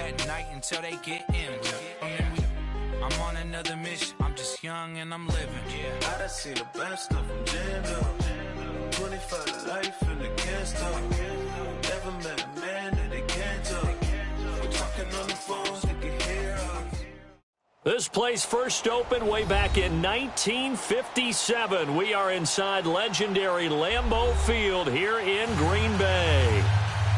at night until they get empty. I'm on another mission. I'm just young and I'm living. Yeah. I done seen the best stuff from jammed up. 25 to life and they can't stop. Never met a man that they can't talk. We're talking on the phone, they can hear us. This place first opened way back in 1957. We are inside legendary Lambeau Field here in Green Bay.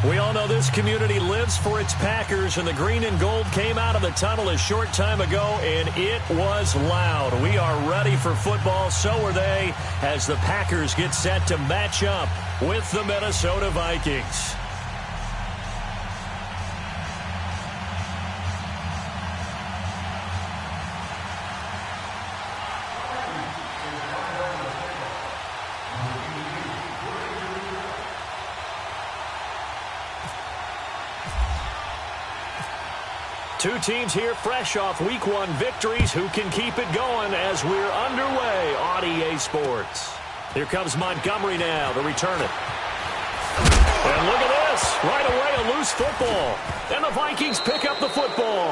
We all know this community lives for its Packers, and the green and gold came out of the tunnel a short time ago, and it was loud. We are ready for football, so are they, as the Packers get set to match up with the Minnesota Vikings. Two teams here fresh off Week 1 victories who can keep it going as we're underway on EA Sports. Here comes Montgomery now to return it. And look at this. Right away, a loose football. And the Vikings pick up the football.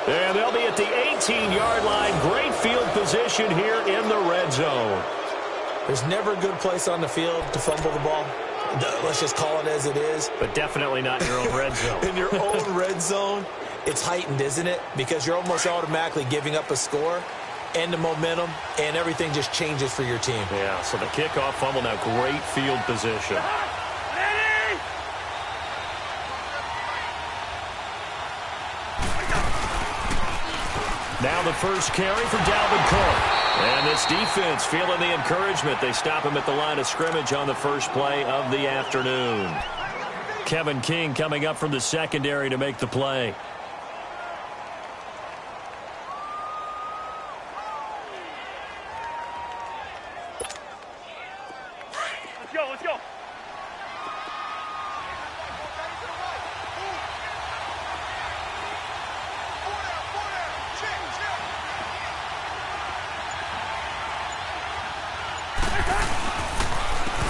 And they'll be at the 18-yard line. Great field position here in the red zone. There's never a good place on the field to fumble the ball. Let's just call it as it is. But definitely not in your own red zone. In your own red zone. It's heightened, isn't it? Because you're almost automatically giving up a score and the momentum, and everything just changes for your team. Yeah, so the kickoff fumble now, great field position. Now the first carry for Dalvin Cook. And this defense feeling the encouragement. They stop him at the line of scrimmage on the first play of the afternoon. Kevin King coming up from the secondary to make the play. Let's go.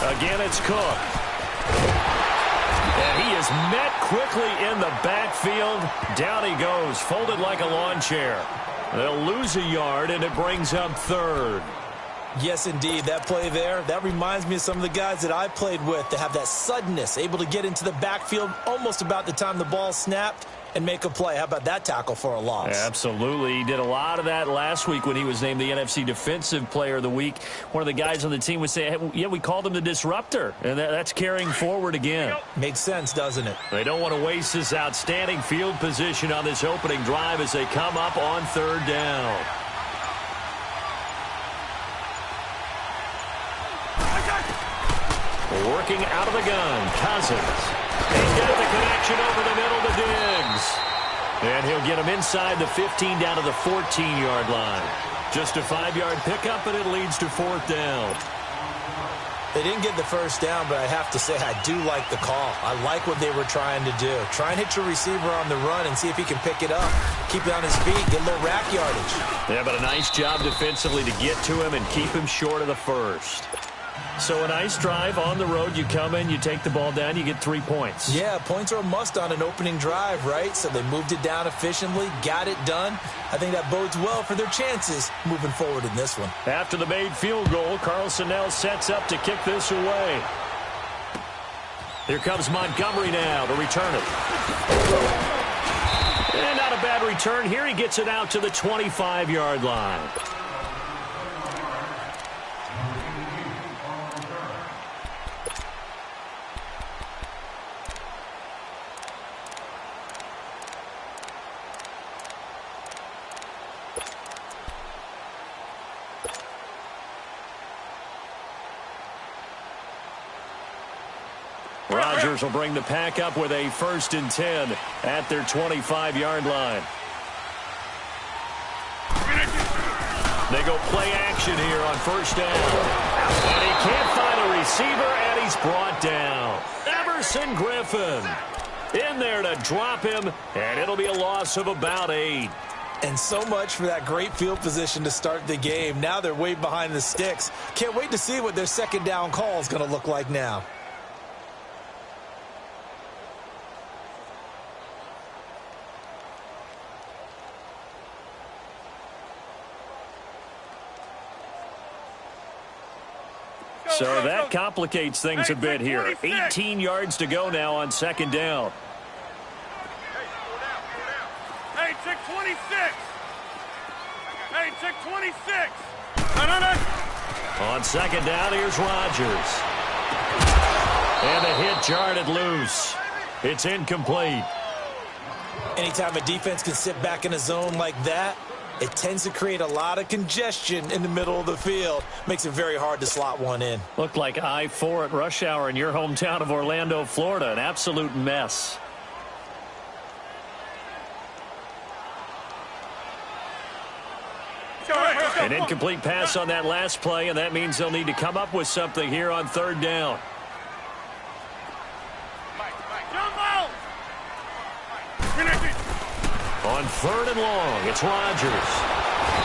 Again, it's Cook. And he is met quickly in the backfield. Down he goes, folded like a lawn chair. They'll lose a yard, and it brings up third. Yes, indeed. That play there, that reminds me of some of the guys that I played with that have that suddenness, able to get into the backfield almost about the time the ball snapped and make a play. How about that tackle for a loss? Absolutely. He did a lot of that last week when he was named the NFC Defensive Player of the Week. One of the guys on the team would say, hey, yeah, we called him the disruptor, and that's carrying forward again. Makes sense, doesn't it? They don't want to waste this outstanding field position on this opening drive as they come up on third down. Working out of the gun, Cousins. He's got the connection over the middle to Diggs. And he'll get him inside the 15 down to the 14-yard line. Just a 5-yard pickup, and it leads to fourth down. They didn't get the first down, but I have to say I do like the call. I like what they were trying to do. Try and hit your receiver on the run and see if he can pick it up. Keep it on his feet, get a little rack yardage. Yeah, but a nice job defensively to get to him and keep him short of the first. So a nice drive on the road. You come in, you take the ball down, you get 3 points. Yeah, points are a must on an opening drive, right? So they moved it down efficiently, got it done. I think that bodes well for their chances moving forward in this one. After the made field goal, Carlson now sets up to kick this away. Here comes Montgomery now to return it. And not a bad return. Here he gets it out to the 25-yard line. Rodgers will bring the pack up with a 1st and 10 at their 25-yard line. They go play action here on first down. And he can't find a receiver, and he's brought down. Everson Griffin in there to drop him, and it'll be a loss of about 8. And so much for that great field position to start the game. Now they're way behind the sticks. Can't wait to see what their second down call is going to look like now. So that complicates things a bit here. 18 yards to go now on second down. Hey, check 26. Hey, check 26. On second down, here's Rodgers. And the hit jarred it loose. It's incomplete. Anytime a defense can sit back in a zone like that, it tends to create a lot of congestion in the middle of the field. Makes it very hard to slot one in. Looked like I-4 at rush hour in your hometown of Orlando, Florida. An absolute mess. An incomplete pass on that last play, and that means they'll need to come up with something here on third down. On third and long, it's Rodgers.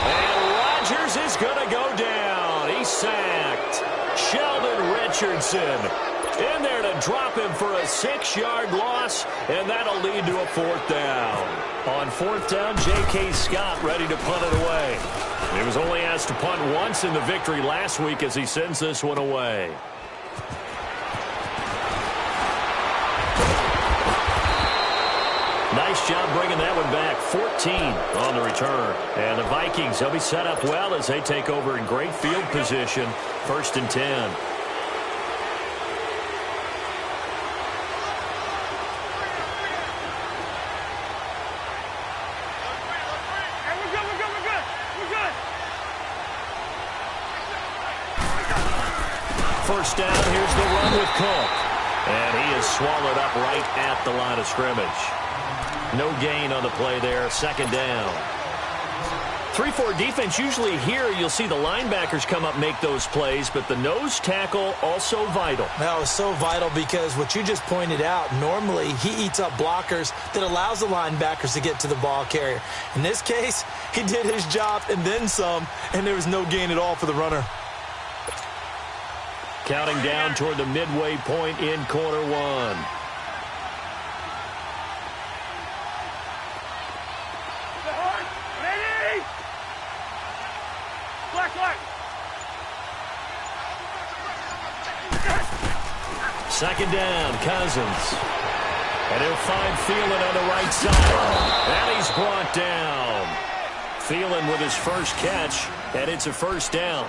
And Rodgers is going to go down. He's sacked. Sheldon Richardson in there to drop him for a 6-yard loss, and that'll lead to a fourth down. On fourth down, J.K. Scott ready to punt it away. He was only asked to punt once in the victory last week as he sends this one away. Nice job bringing that one back. 14 on the return. And the Vikings, they'll be set up well as they take over in great field position. First and 10. First down, here's the run with Cook. And he is swallowed up right at the line of scrimmage. No gain on the play there, second down. 3-4 defense, usually here you'll see the linebackers come up make those plays, but the nose tackle also vital. That was so vital because what you just pointed out, normally he eats up blockers that allows the linebackers to get to the ball carrier. In this case, he did his job and then some, and there was no gain at all for the runner. Counting down toward the midway point in quarter one. Ready? Black. Second down, Cousins. And he'll find Thielen on the right side. And he's brought down. Thielen with his first catch, and it's a first down.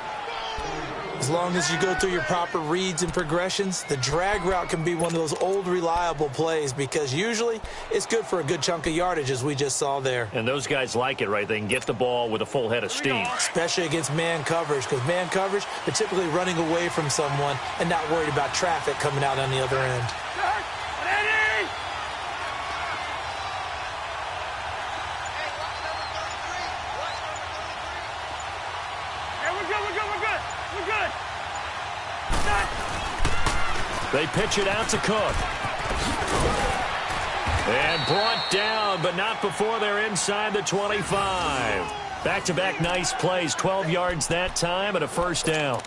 As long as you go through your proper reads and progressions, the drag route can be one of those old reliable plays because usually it's good for a good chunk of yardage as we just saw there. And those guys like it, right? They can get the ball with a full head of steam. Especially against man coverage because man coverage, they're typically running away from someone and not worried about traffic coming out on the other end. Ready? Hey, we're good. They pitch it out to Cook. And brought down, but not before they're inside the 25. Back-to-back nice plays, 12 yards that time and a first down.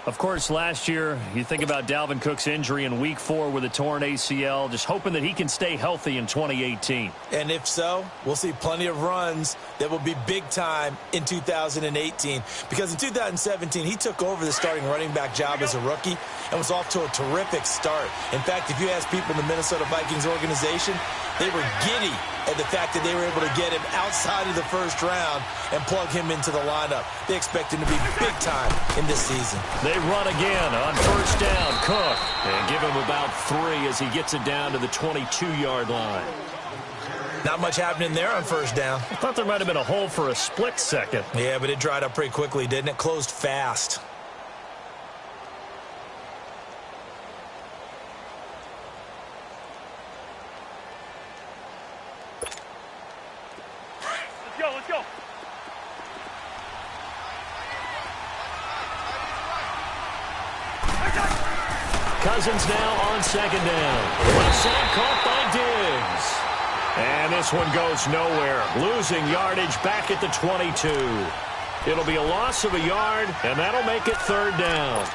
Of course, last year, you think about Dalvin Cook's injury in Week 4 with a torn ACL, just hoping that he can stay healthy in 2018. And if so, we'll see plenty of runs that will be big time in 2018. Because in 2017, he took over the starting running back job as a rookie and was off to a terrific start. In fact, if you ask people in the Minnesota Vikings organization, they were giddy at the fact that they were able to get him outside of the first round and plug him into the lineup. They expect him to be big time in this season. They run again on first down, Cook, and give him about 3 as he gets it down to the 22-yard line. Not much happening there on first down. I thought there might have been a hole for a split second. Yeah, but it dried up pretty quickly, didn't it? Closed fast. Let's go. Cousins now on second down. Left side caught by Diggs. And this one goes nowhere. Losing yardage back at the 22. It'll be a loss of a yard, and that'll make it third down.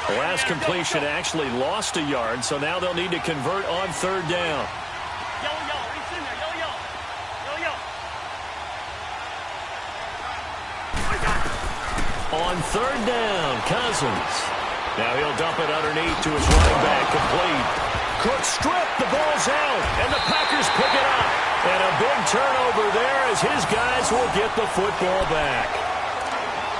The last completion actually lost a yard, so now they'll need to convert on third down. On third down, Cousins. Now he'll dump it underneath to his running back, complete. Cook stripped, the ball's out, and the Packers pick it up. And a big turnover there as his guys will get the football back.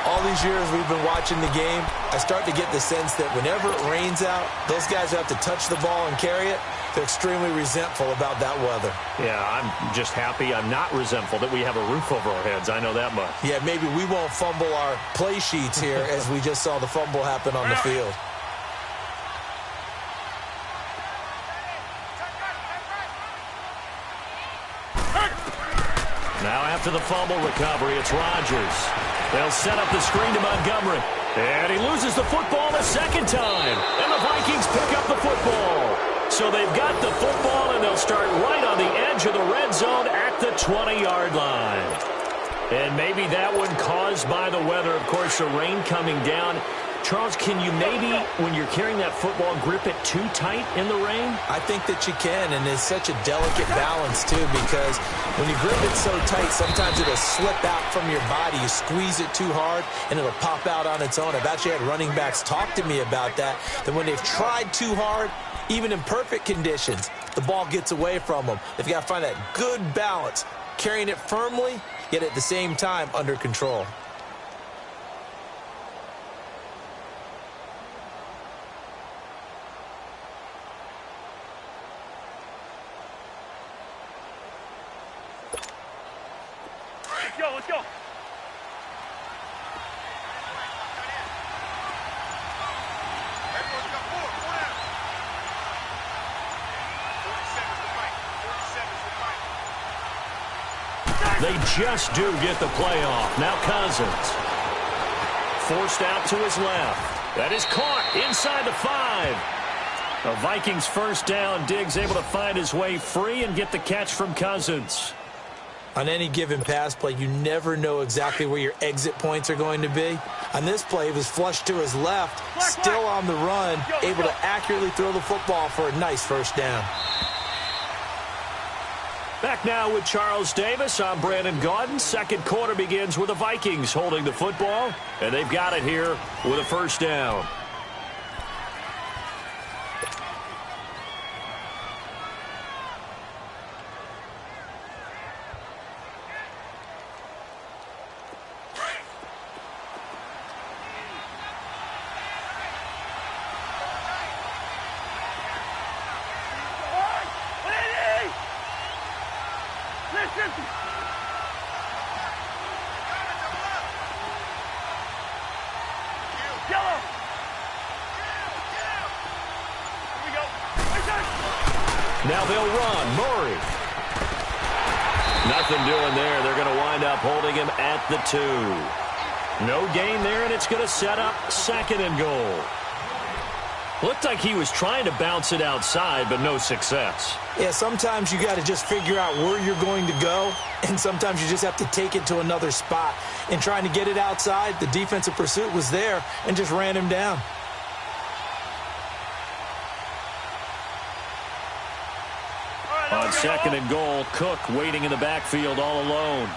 All these years we've been watching the game, I start to get the sense that whenever it rains out, those guys who have to touch the ball and carry it, they're extremely resentful about that weather. Yeah, I'm just happy I'm not resentful that we have a roof over our heads. I know that much. Yeah, maybe we won't fumble our play sheets here as we just saw the fumble happen on the field. Now after the fumble recovery, it's Rodgers. They'll set up the screen to Montgomery. And he loses the football a second time. And the Vikings pick up the football. So they've got the football, and they'll start right on the edge of the red zone at the 20-yard line. And maybe that one caused by the weather. Of course, the rain coming down. Charles, can you maybe, when you're carrying that football, grip it too tight in the rain? I think that you can, and it's such a delicate balance, too, because when you grip it so tight, sometimes it'll slip out from your body. You squeeze it too hard, and it'll pop out on its own. I've actually had running backs talk to me about that when they've tried too hard, even in perfect conditions, the ball gets away from them. They've got to find that good balance, carrying it firmly, yet at the same time under control. Let's go. They just do get the play off. Now Cousins. Forced out to his left. That is caught inside the 5. The Vikings first down. Diggs able to find his way free and get the catch from Cousins. On any given pass play, you never know exactly where your exit points are going to be. On this play, he was flushed to his left, still on the run, able to accurately throw the football for a nice first down. Back now with Charles Davis. I'm Brandon Gaudin. Second quarter begins with the Vikings holding the football, and they've got it here with a first down. Now they'll run. Murray. Nothing doing there. They're going to wind up holding him at the 2. No gain there, and it's going to set up second and goal. Looked like he was trying to bounce it outside, but no success. Yeah, sometimes you got to just figure out where you're going to go, and sometimes you just have to take it to another spot. In trying to get it outside, the defensive pursuit was there and just ran him down. On second and goal, Cook waiting in the backfield all alone.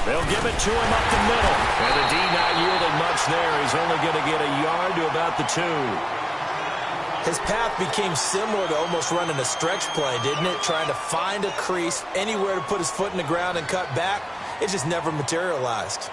They'll give it to him up the middle. And the D not yielding much there. He's only going to get a yard to about the 2. His path became similar to almost running a stretch play, didn't it? Trying to find a crease, anywhere to put his foot in the ground and cut back. It just never materialized.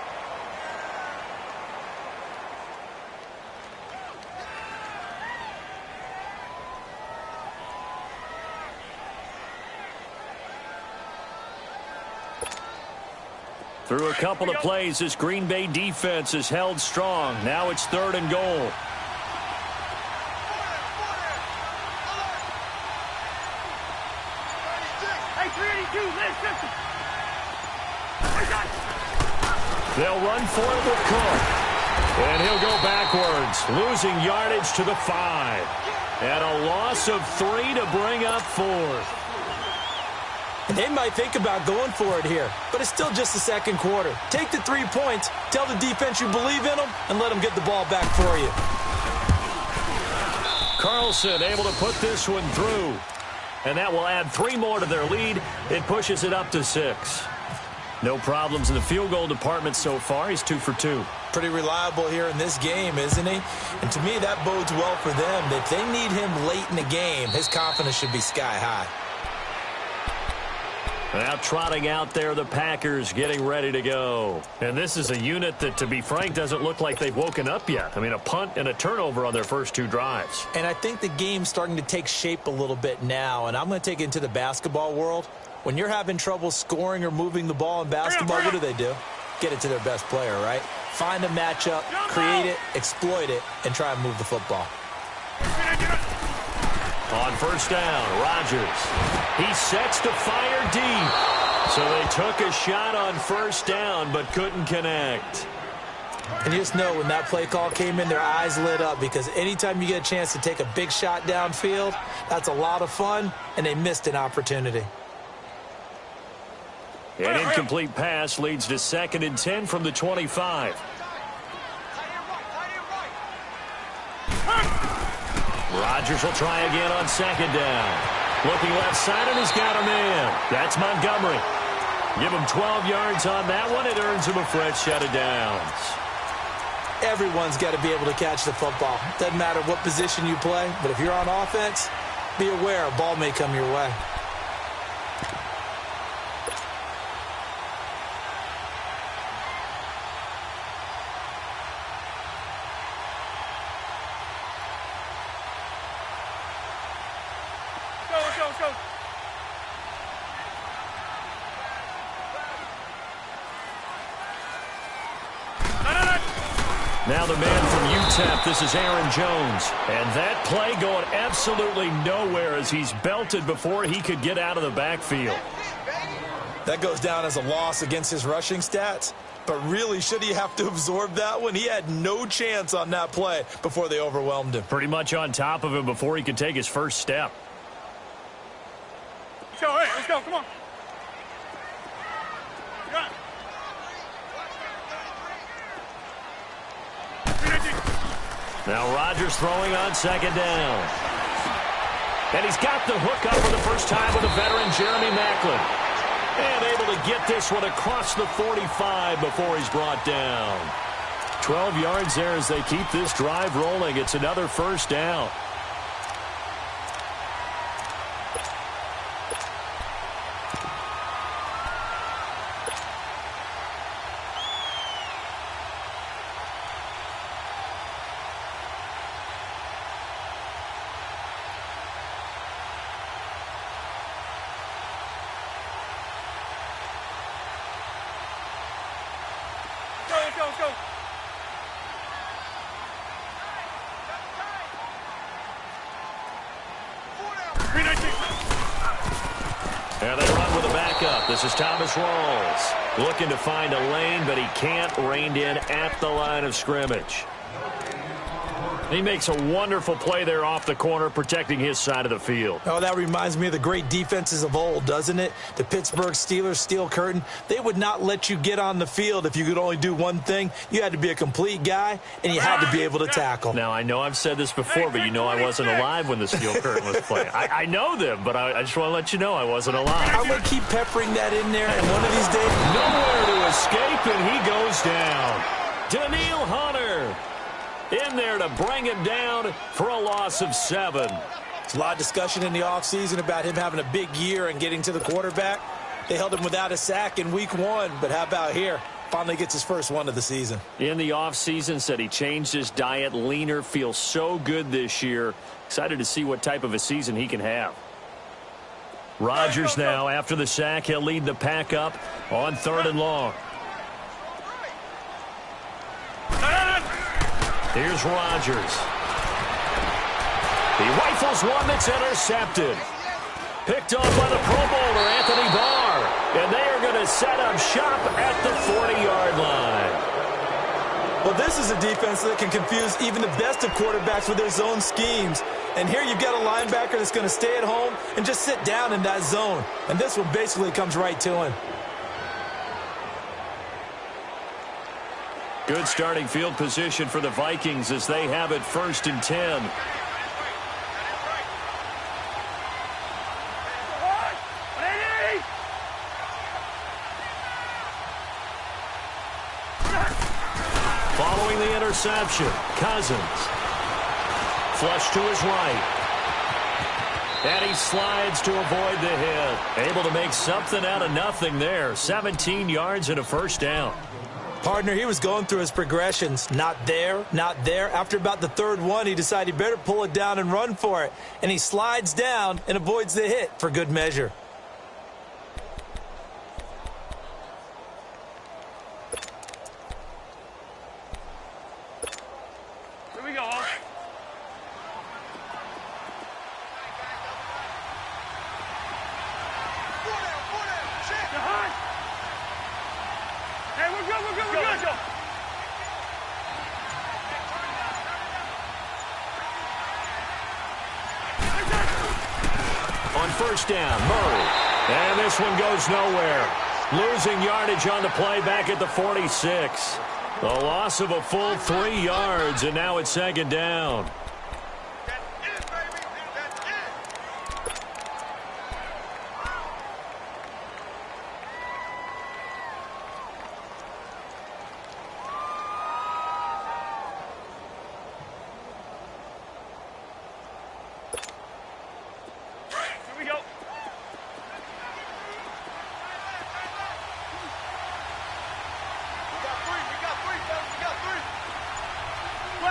Through a couple of plays, this Green Bay defense is held strong. Now it's third and goal. They'll run for it with Cook. And he'll go backwards, losing yardage to the 5. And a loss of 3 to bring up 4. And they might think about going for it here, but it's still just the second quarter. Take the 3 points, tell the defense you believe in them, and let them get the ball back for you. Wilson able to put this one through. And that will add 3 more to their lead. It pushes it up to 6. No problems in the field goal department so far. He's 2 for 2. Pretty reliable here in this game, isn't he? And to me, that bodes well for them. If they need him late in the game, his confidence should be sky high. Now trotting out there, the Packers getting ready to go. And this is a unit that, to be frank, doesn't look like they've woken up yet. I mean, a punt and a turnover on their first 2 drives. And I think the game's starting to take shape a little bit now. And I'm going to take it into the basketball world. When you're having trouble scoring or moving the ball in basketball, what do? Get it to their best player, right? Find a matchup, create it, exploit it, and try and move the football. On first down, Rodgers. He sets to fire deep. So they took a shot on first down but couldn't connect. And you just know when that play call came in, their eyes lit up, because anytime you get a chance to take a big shot downfield, that's a lot of fun, and they missed an opportunity. An incomplete pass leads to 2nd and 10 from the 25. Rodgers will try again on 2nd down. Looking left side, and he's got a man. That's Montgomery. Give him 12 yards on that one. It earns him a fresh set of downs. Everyone's got to be able to catch the football. Doesn't matter what position you play, but if you're on offense, be aware a ball may come your way. Let's go. Now the man from UTEP, this is Aaron Jones. And that play going absolutely nowhere as he's belted before he could get out of the backfield. That goes down as a loss against his rushing stats. But really, should he have to absorb that one? He had no chance on that play before they overwhelmed him. Pretty much on top of him before he could take his first step. Let's go, come on. Now Rodgers throwing on 2nd down. And he's got the hook up for the first time with the veteran Jeremy Maclin. And able to get this one across the 45 before he's brought down. 12 yards there as they keep this drive rolling. It's another first down. Let's go. And they run with a backup. This is Thomas Rawls. Looking to find a lane, but he can't. Reined in at the line of scrimmage. He makes a wonderful play there off the corner, protecting his side of the field. Oh, that reminds me of the great defenses of old, doesn't it? The Pittsburgh Steelers steel curtain. They would not let you get on the field if you could only do one thing. You had to be a complete guy, and you had to be able to tackle. Now, I know I've said this before, but you know I wasn't alive when the steel curtain was playing. I know them, but I just want to let you know I wasn't alive. I'm going to keep peppering that in there, and one of these days... Nowhere to escape, and he goes down. Daniil Hunter in there to bring him down for a loss of 7. There's a lot of discussion in the offseason about him having a big year and getting to the quarterback. They held him without a sack in week 1, but how about here? Finally gets his first one of the season. In the offseason, said he changed his diet, leaner, feels so good this year. Excited to see what type of a season he can have. Rodgers now, after the sack, he'll lead the pack up on 3rd and long. Here's Rodgers. He rifles one that's intercepted. Picked off by the Pro Bowler, Anthony Barr. And they are going to set up shop at the 40-yard line. Well, this is a defense that can confuse even the best of quarterbacks with their zone schemes. And here you've got a linebacker that's going to stay at home and just sit down in that zone. And this one basically comes right to him. Good starting field position for the Vikings as they have it 1st and 10. reception. Cousins. Flush to his right. And he slides to avoid the hit. Able to make something out of nothing there. 17 yards and a first down. Partner, he was going through his progressions. Not there, not there. After about the third one, he decided he better pull it down and run for it. And he slides down and avoids the hit for good measure. Here we go. Hey, we're good. On first down, Murray. And this one goes nowhere. Losing yardage on the play back at the 46. A loss of a full 3 yards, and now it's second down.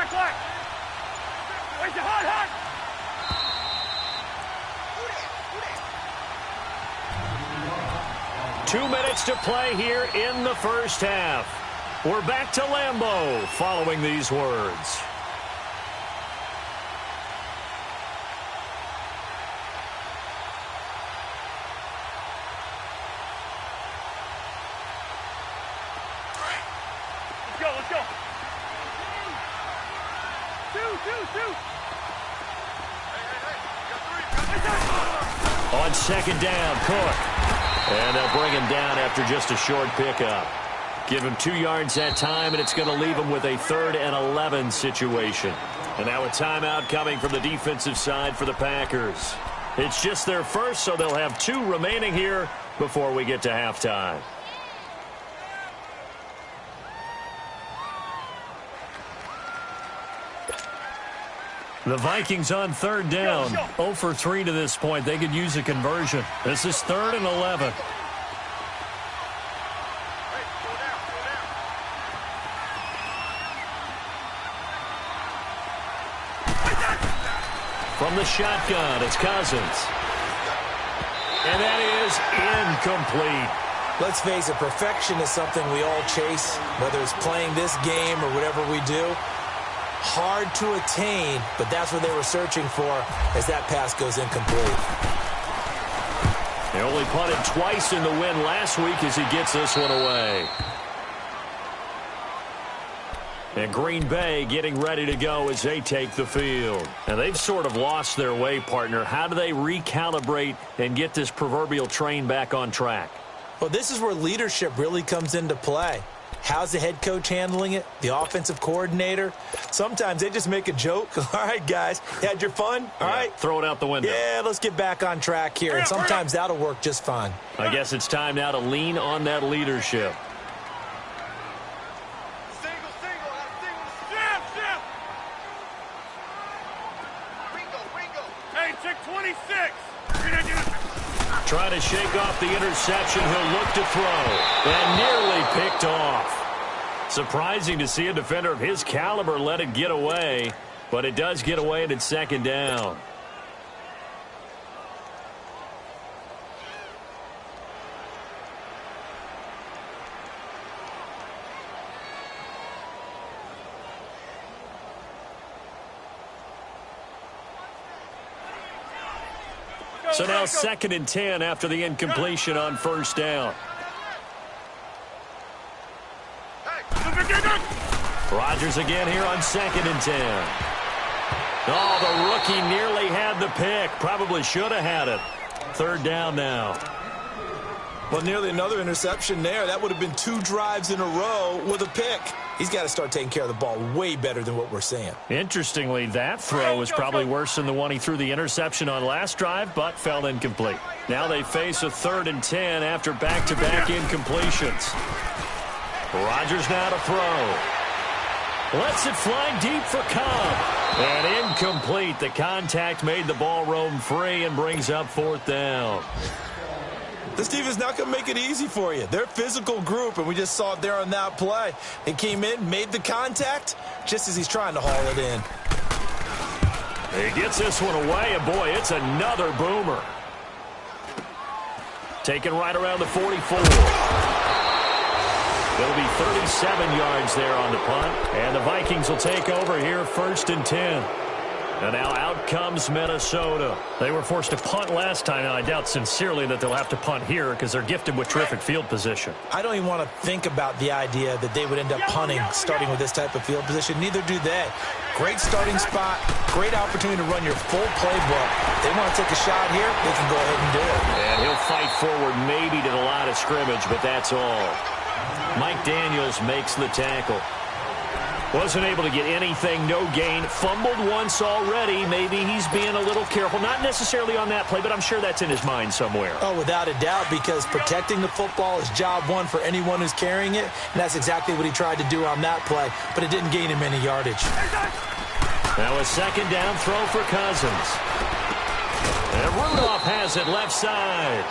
Black. Where's your hot? 2 minutes to play here in the first half. We're back to Lambeau following these words. Let's go. Two. On second down, Cook. And they'll bring him down after just a short pickup. Give him 2 yards that time, and it's going to leave him with a 3rd and 11 situation. And now a timeout coming from the defensive side for the Packers. It's just their first, so they'll have 2 remaining here before we get to halftime. The Vikings on third down. 0 for 3 to this point. They could use a conversion. This is 3rd and 11. From the shotgun, it's Cousins. And that is incomplete. Let's face it, perfection is something we all chase, whether it's playing this game or whatever we do. Hard to attain, but that's what they were searching for as that pass goes incomplete. They only punted twice in the win last week as he gets this one away. And Green Bay getting ready to go as they take the field. And they've sort of lost their way, partner. How do they recalibrate and get this proverbial train back on track? Well, this is where leadership really comes into play. How's the head coach handling it? The offensive coordinator? Sometimes they just make a joke. All right, guys, you had your fun? All right. Throw it out the window. Yeah, let's get back on track here. And sometimes that'll work just fine. I guess it's time now to lean on that leadership. Hey, check 26. Trying to shake off the interception. He'll look to throw. And nearly picked off. Surprising to see a defender of his caliber let it get away. But it does get away, and it's second down. So now 2nd and 10 after the incompletion on first down. Rodgers again here on 2nd and 10. Oh, the rookie nearly had the pick. Probably should have had it. 3rd down now. Well, nearly another interception there. That would have been 2 drives in a row with a pick. He's got to start taking care of the ball way better than what we're seeing. Interestingly, that throw is probably worse than the one he threw the interception on last drive, but fell incomplete. Now they face a 3rd and 10 after back-to-back incompletions. Rodgers now to throw. Lets it fly deep for Cobb. And incomplete. The contact made the ball roam free and brings up 4th down. This team is not going to make it easy for you. They're a physical group, and we just saw it there on that play. He came in, made the contact, just as he's trying to haul it in. He gets this one away, and boy, it's another boomer. Taken right around the 44. It'll be 37 yards there on the punt, and the Vikings will take over here 1st and 10. And now out comes Minnesota. They were forced to punt last time, and I doubt sincerely that they'll have to punt here because they're gifted with terrific field position. I don't even want to think about the idea that they would end up punting starting with this type of field position. Neither do they. Great starting spot, great opportunity to run your full playbook. If they want to take a shot here, they can go ahead and do it. And he'll fight forward maybe to the line of scrimmage, but that's all. Mike Daniels makes the tackle. Wasn't able to get anything, no gain. Fumbled once already. Maybe he's being a little careful. Not necessarily on that play, but I'm sure that's in his mind somewhere. Oh, without a doubt, because protecting the football is job one for anyone who's carrying it, and that's exactly what he tried to do on that play, but it didn't gain him any yardage. Now a 2nd down throw for Cousins. And Rudolph has it left side.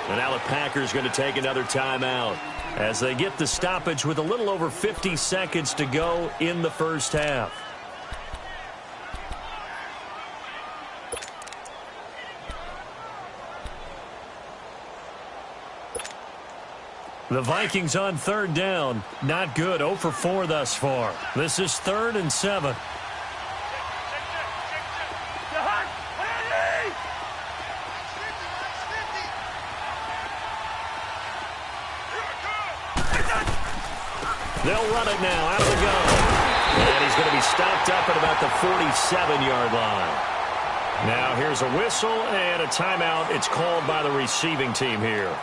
And now the Packers going to take another timeout as they get the stoppage with a little over 50 seconds to go in the first half. The Vikings on 3rd down. Not good. 0 for 4 thus far. This is 3rd and 7. They'll run it now out of the gun. And he's going to be stopped up at about the 47-yard line. Now here's a whistle and a timeout. It's called by the receiving team here,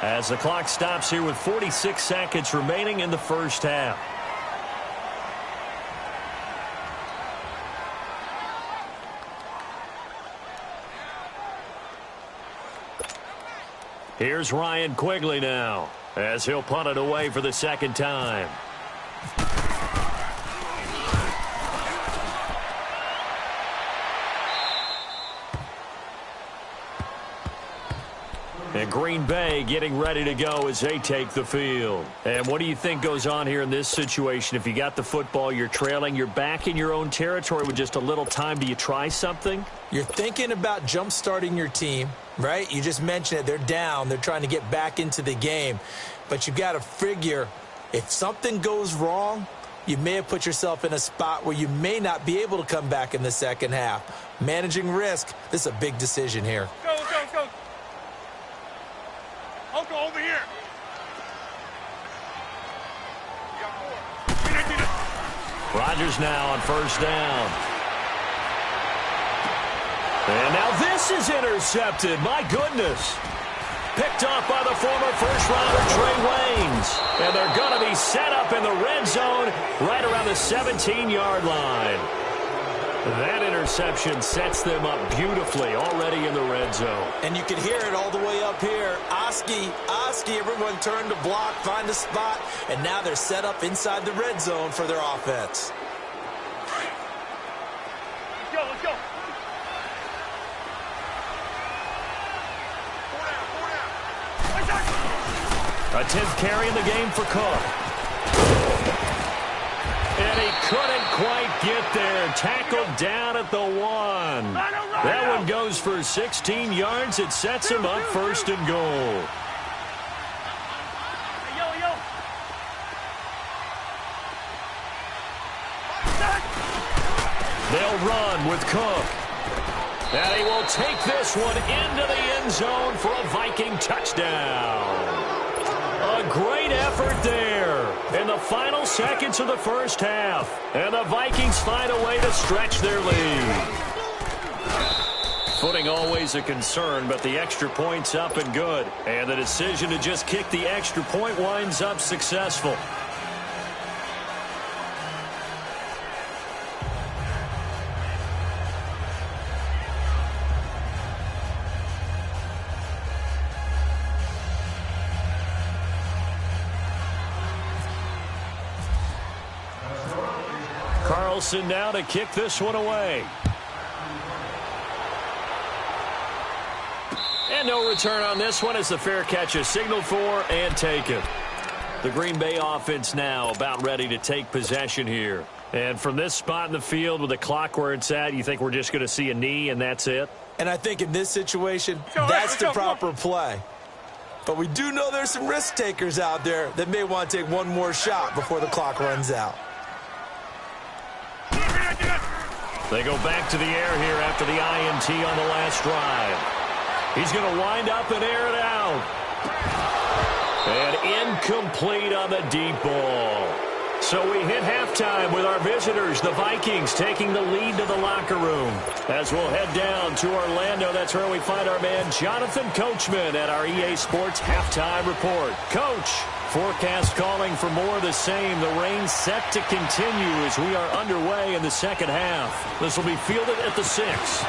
as the clock stops here with 46 seconds remaining in the first half. Here's Ryan Quigley now, as he'll punt it away for the 2nd time. And Green Bay getting ready to go as they take the field. And what do you think goes on here in this situation? If you got the football, you're trailing, you're back in your own territory with just a little time. Do you try something? You're thinking about jump-starting your team, right? You just mentioned it. They're down. They're trying to get back into the game. But you've got to figure if something goes wrong, you may have put yourself in a spot where you may not be able to come back in the second half. Managing risk, this is a big decision here. Go, go, go. Uncle, over here. Rodgers now on 1st down. And now this is intercepted. My goodness. Picked off by the former first-rounder Trey Waynes. And they're going to be set up in the red zone right around the 17-yard line. That interception sets them up beautifully already in the red zone. And you can hear it all the way up here. Oski, everyone turned to block, find a spot, and now they're set up inside the red zone for their offense. Let's go, let's go. A 10th carry in the game for Cook. And he couldn't quite get there. Tackled down at the 1. That one goes for 16 yards. It sets him up 1st and goal. They'll run with Cook. And he will take this one into the end zone for a Viking touchdown. A great effort there in the final seconds of the first half. And the Vikings find a way to stretch their lead. Footing always a concern, but the extra point's up and good. And the decision to just kick the extra point winds up successful. Wilson now to kick this one away. And no return on this one as the fair catch is signaled for and taken. The Green Bay offense now about ready to take possession here. And from this spot in the field with the clock where it's at, you think we're just going to see a knee and that's it? And I think in this situation, that's the proper play. But we do know there's some risk takers out there that may want to take one more shot before the clock runs out. They go back to the air here after the INT on the last drive. He's going to wind up and air it out. And incomplete on the deep ball. So we hit halftime with our visitors, the Vikings, taking the lead to the locker room. As we'll head down to Orlando, that's where we find our man Jonathan Coachman at our EA Sports Halftime Report. Coach, forecast calling for more of the same. The rain set to continue as we are underway in the second half. This will be fielded at the 6.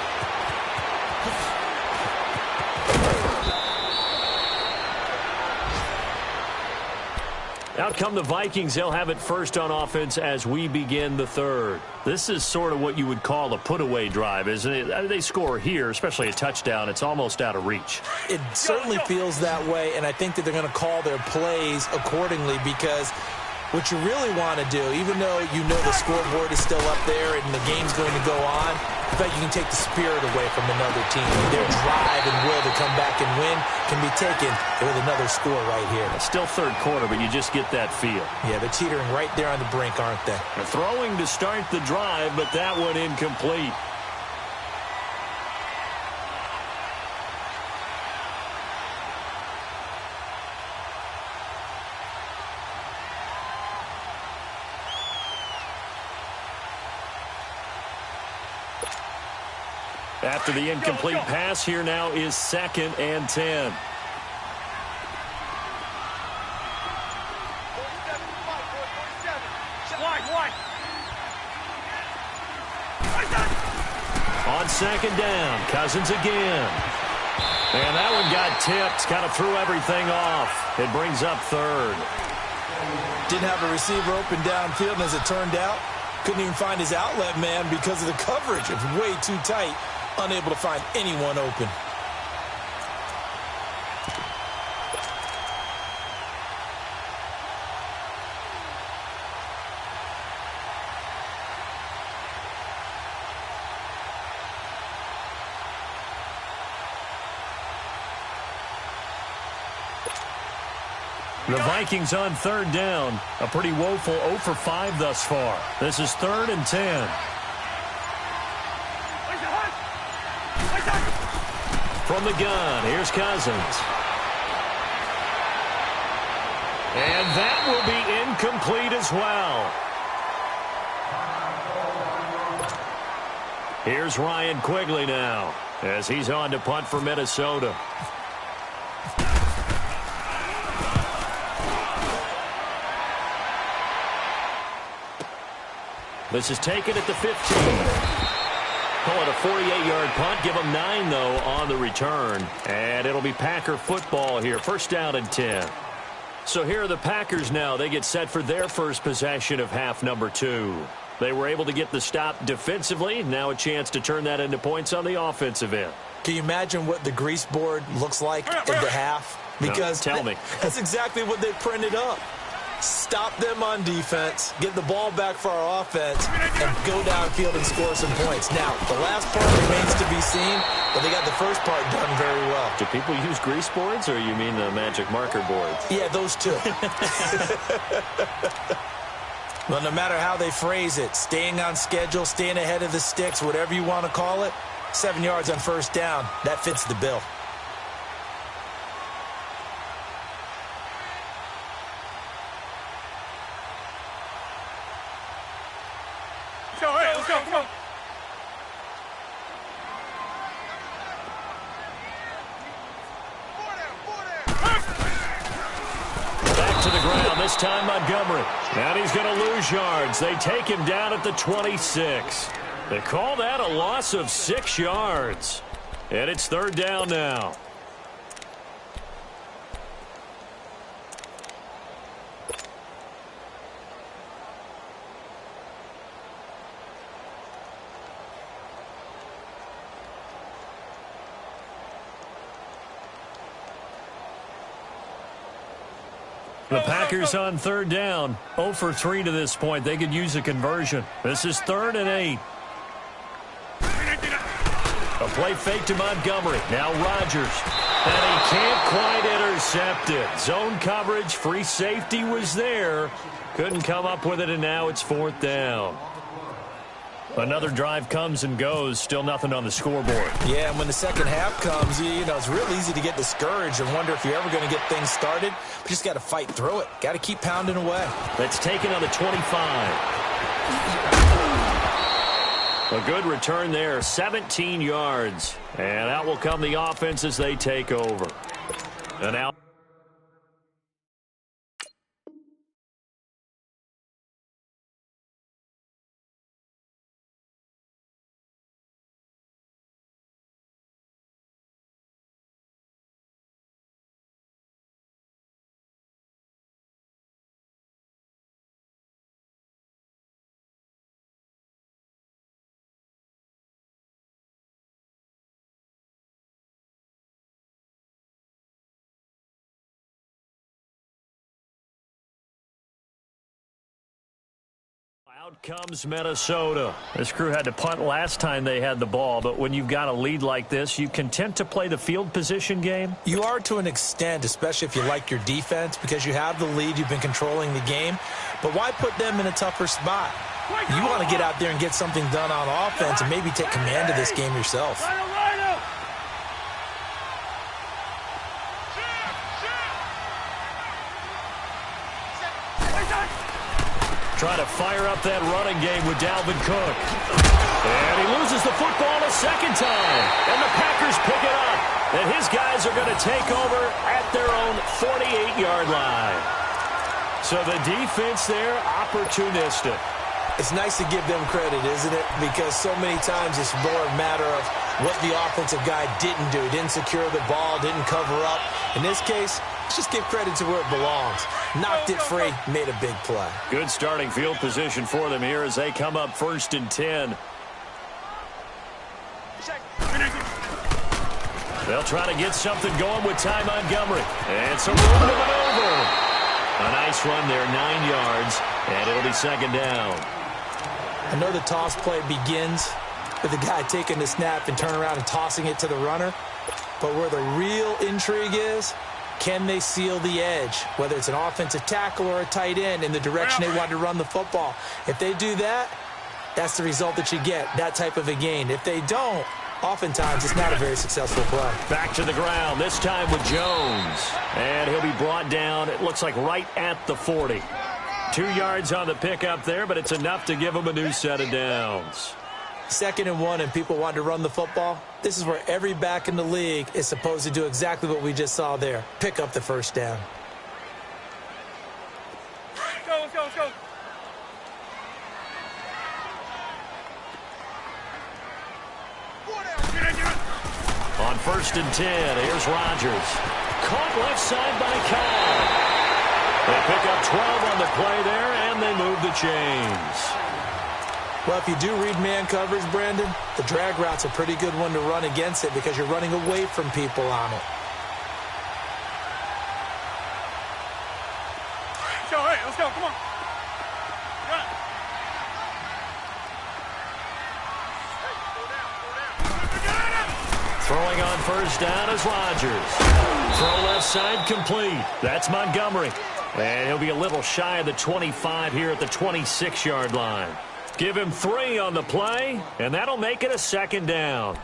Out come the Vikings. They'll have it first on offense as we begin the third. This is sort of what you would call a put-away drive, isn't it? They score here, especially a touchdown. It's almost out of reach. It certainly feels that way, and I think that they're going to call their plays accordingly because what you really want to do, even though you know the scoreboard is still up there and the game's going to go on, in fact, you can take the spirit away from another team. Their drive and will to come back and win can be taken with another score right here. It's still third quarter, but you just get that feel. Yeah, they're teetering right there on the brink, aren't they? They're throwing to start the drive, but that one incomplete. After the incomplete pass, here now is 2nd and 10. On 2nd down, Cousins again. And that one got tipped, kind of threw everything off. It brings up 3rd. Didn't have a receiver open downfield, and as it turned out, couldn't even find his outlet man because of the coverage. It was way too tight. Unable to find anyone open. The Vikings on 3rd down. A pretty woeful 0 for 5 thus far. This is 3rd and 10. From the gun, here's Cousins. And that will be incomplete as well. Here's Ryan Quigley now as he's on to punt for Minnesota. This is taken at the 15. Call it a 48-yard punt. Give them 9, though, on the return. And it'll be Packer football here. 1st down and 10. So here are the Packers now. They get set for their first possession of half number 2. They were able to get the stop defensively. Now a chance to turn that into points on the offensive end. Can you imagine what the grease board looks like at the half? Because no, tell me. That's exactly what they printed up. Stop them on defense, get the ball back for our offense, and go downfield and score some points. Now, the last part remains to be seen, but they got the first part done very well. Do people use grease boards, or you mean the magic marker boards? Yeah, those two. Well, no matter how they phrase it, staying on schedule, staying ahead of the sticks, whatever you want to call it, 7 yards on 1st down, that fits the bill. Let's go, come on. Back to the ground, this time Montgomery. And he's going to lose yards. They take him down at the 26. They call that a loss of 6 yards. And it's 3rd down now. The Packers on third down. 0 for 3 to this point. They could use a conversion. This is 3rd and 8. A play fake to Montgomery. Now Rodgers. And he can't quite intercept it. Zone coverage, free safety was there. Couldn't come up with it, and now it's 4th down. Another drive comes and goes. Still nothing on the scoreboard. Yeah, and when the second half comes, it's real easy to get discouraged and wonder if you're ever going to get things started. But just got to fight through it. Got to keep pounding away. That's taken on the 25. A good return there, 17 yards. And out will come the offense as they take over. And out. Out comes Minnesota. This crew had to punt last time they had the ball, but when you've got a lead like this, you content to play the field position game? You are to an extent, especially if you like your defense, because you have the lead, you've been controlling the game. But why put them in a tougher spot? You want to get out there and get something done on offense and maybe take command of this game yourself. Trying to fire up that running game with Dalvin Cook. And he loses the football a second time. And the Packers pick it up. And his guys are going to take over at their own 48-yard line. So the defense there, opportunistic. It's nice to give them credit, isn't it? Because so many times it's more a matter of what the offensive guy didn't do. Didn't secure the ball, didn't cover up. In this case, let's just give credit to where it belongs. Knocked it free, made a big play. Good starting field position for them here as they come up 1st and 10. They'll try to get something going with Ty Montgomery. And some room to maneuver. A nice run there, 9 yards, and it'll be 2nd down. I know the toss play begins with the guy taking the snap and turning around and tossing it to the runner. But where the real intrigue is, can they seal the edge, whether it's an offensive tackle or a tight end, in the direction they want to run the football? If they do that, that's the result that you get, that type of a gain. If they don't, oftentimes it's not a very successful play. Back to the ground, this time with Jones. And he'll be brought down, it looks like right at the 40. 2 yards on the pickup there, but it's enough to give him a new set of downs. 2nd and 1 and people want to run the football. This is where every back in the league is supposed to do exactly what we just saw there. Pick up the 1st down. Let's go. On 1st and 10, here's Rodgers. Caught left side by Cobb. They pick up 12 on the play there, and they move the chains. Well, if you do read man coverage, Brandon, the drag route's a pretty good one to run against it because you're running away from people on it. Let's go, come on. Throwing on 1st down is Rodgers. Throw left side complete. That's Montgomery. And he'll be a little shy of the 25 here at the 26-yard line. Give him 3 on the play, and that'll make it a 2nd down.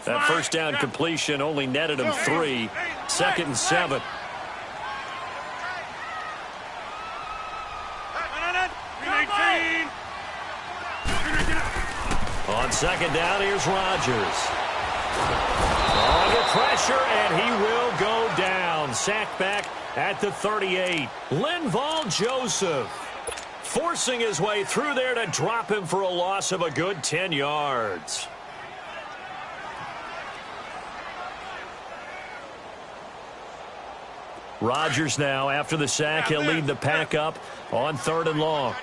That 1st down completion only netted him 3. 2nd and 7. On 2nd down, here's Rodgers. Under pressure, and he will go down. Sacked back at the 38. Linval Joseph forcing his way through there to drop him for a loss of a good 10 yards. Rodgers now, after the sack, he'll lead the pack up on 3rd and long.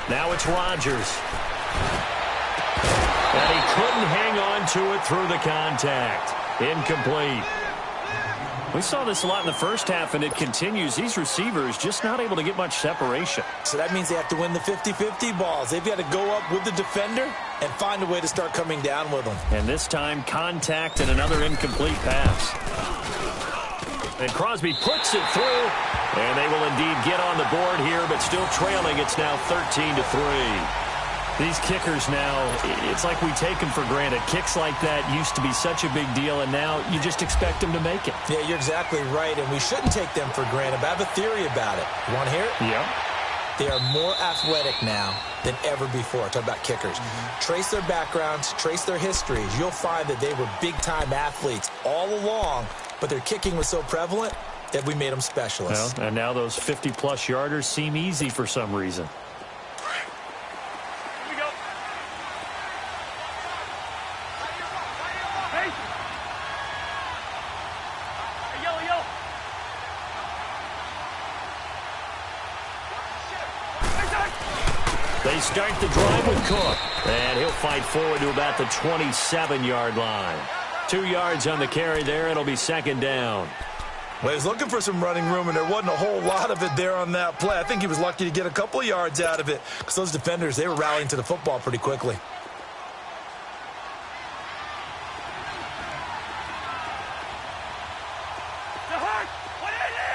Now it's Rodgers. And he couldn't hang on to it through the contact. Incomplete. We saw this a lot in the first half, and it continues. These receivers just not able to get much separation. So that means they have to win the 50-50 balls. They've got to go up with the defender and find a way to start coming down with them. And this time, contact and another incomplete pass. And Crosby puts it through, and they will indeed get on the board here, but still trailing. It's now 13-3. These kickers now, it's like we take them for granted. Kicks like that used to be such a big deal, and now you just expect them to make it. Yeah, you're exactly right, and we shouldn't take them for granted, but I have a theory about it. You want to hear it? Yeah. They are more athletic now than ever before. Talk about kickers. Trace their backgrounds, trace their histories. You'll find that they were big-time athletes all along, but their kicking was so prevalent that we made them specialists. Well, and now those 50-plus yarders seem easy for some reason. They start the drive with Cook, and he'll fight forward to about the 27-yard line. 2 yards on the carry there. It'll be 2nd down. Well, he was looking for some running room, and there wasn't a whole lot of it there on that play. I think he was lucky to get a couple of yards out of it because those defenders, they were rallying to the football pretty quickly.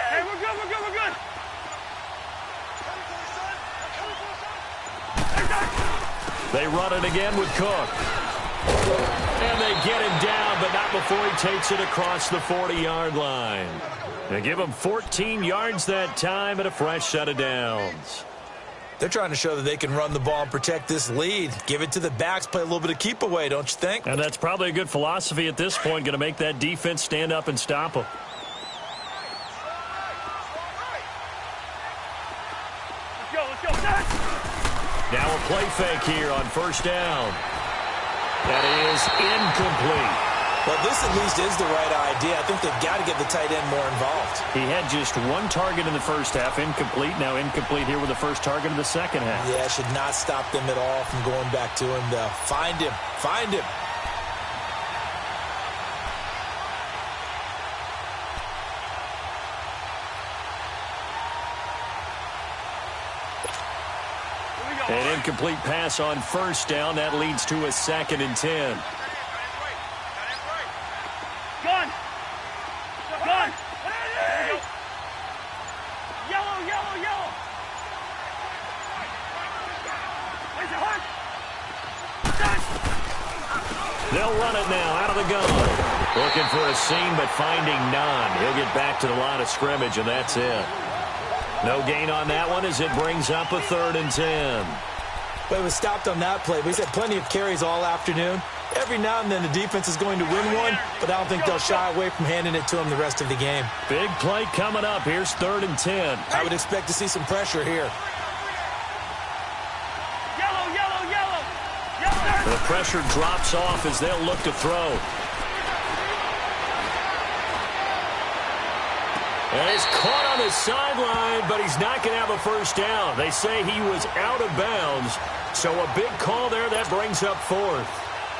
Hey, we're good. They run it again with Cook. And they get him down, but not before he takes it across the 40-yard line. They give him 14 yards that time and a fresh set of downs. They're trying to show that they can run the ball and protect this lead. Give it to the backs, play a little bit of keep away, don't you think? And that's probably a good philosophy at this point, going to make that defense stand up and stop them. Let's go. Now a play fake here on 1st down. That is incomplete. Well, this at least is the right idea. I think they've got to get the tight end more involved. He had just 1 target in the first half, incomplete. Now incomplete here with the first target of the second half. Yeah, it should not stop them at all from going back to him. Find him. An incomplete pass on 1st down. That leads to a 2nd and 10. Gun. Yellow. Where's your heart? They'll run it now out of the gun. Looking for a seam, but finding none. He'll get back to the line of scrimmage, and that's it. No gain on that one as it brings up a 3rd and 10. But it was stopped on that play. He's had plenty of carries all afternoon. Every now and then the defense is going to win one, but I don't think they'll shy away from handing it to him the rest of the game. Big play coming up. Here's 3rd and 10. I would expect to see some pressure here. Yellow. The pressure drops off as they'll look to throw. And he's caught on the sideline, but he's not going to have a 1st down. They say he was out of bounds, so a big call there that brings up 4th.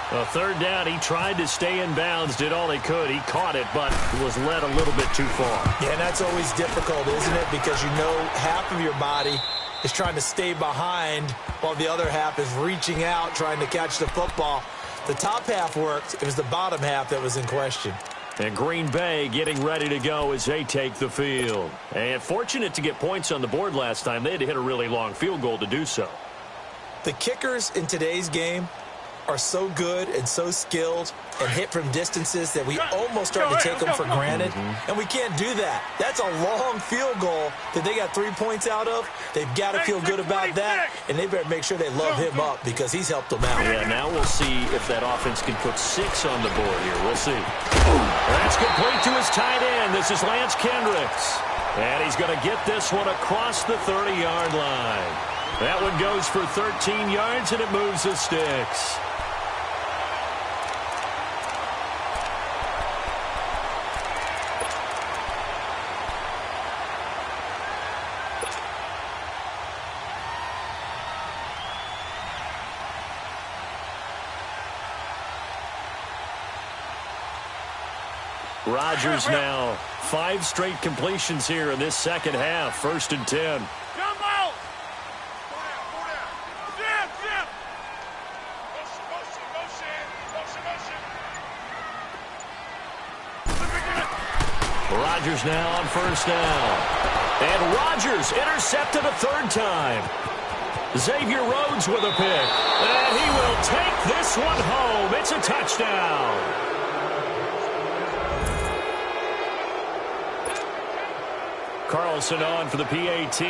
A 3rd down, he tried to stay in bounds, did all he could. He caught it, but was led a little bit too far. Yeah, and that's always difficult, isn't it? Because you know half of your body is trying to stay behind while the other half is reaching out, trying to catch the football. The top half worked. It was the bottom half that was in question. And Green Bay getting ready to go as they take the field. And fortunate to get points on the board last time. They had to hit a really long field goal to do so. The kickers in today's game are so good and so skilled and hit from distances that we almost start to take them for granted. And we can't do that. That's a long field goal that they got 3 points out of. They've got to feel good about that, and they better make sure they love him up because he's helped them out. Yeah, now we'll see if that offense can put 6 on the board here. We'll see. That's complete to his tight end. This is Lance Kendricks. And he's going to get this one across the 30-yard line. That one goes for 13 yards, and it moves the sticks. Rodgers now 5 straight completions here in this second half. 1st and 10. Jumbo! Jim! Jim! Rodgers now on 1st down. And Rodgers intercepted a 3rd time. Xavier Rhodes with a pick. And he will take this one home. It's a touchdown. Carlson on for the PAT.